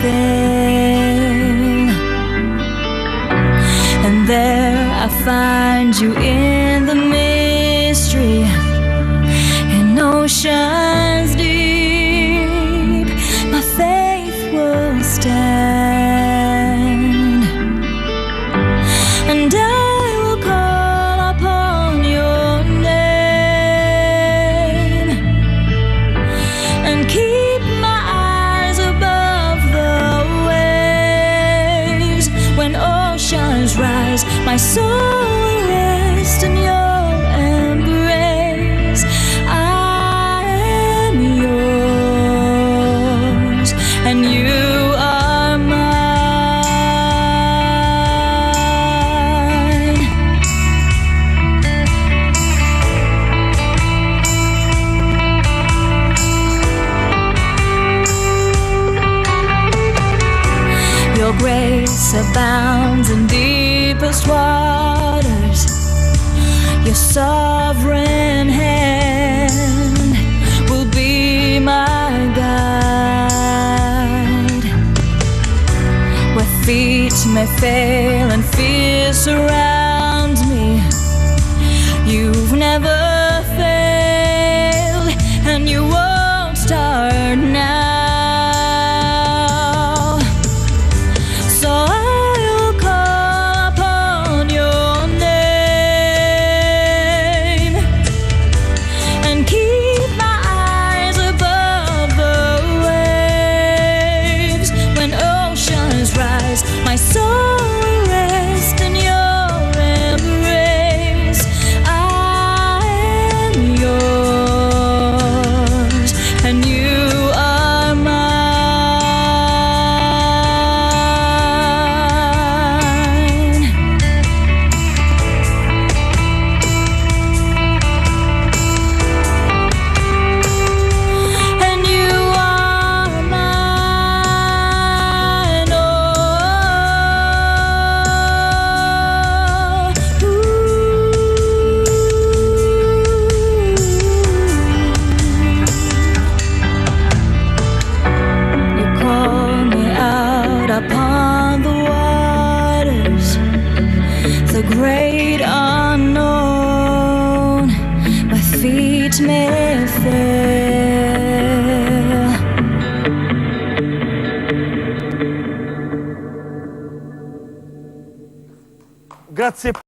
fail. And there I find you in the mystery, in oceans deep. My faith will stand, and I will call upon your name, and keep my eyes above the waves. When oceans rise, my soul will rest in your embrace. I am yours, and you are mine. Your grace abounds in deepest waters. Your sovereign hand will be my guide. Where feet may fail and fear surrounds me, you've never failed, and you won't start now. So I will call upon your name, and keep my eyes above the waves. When oceans rise, my soul will rest in your embrace. I am yours, and you are mine. And you are mine. Oh, you call me out upon the waters, the great unknown. My feet may fail. Grazie.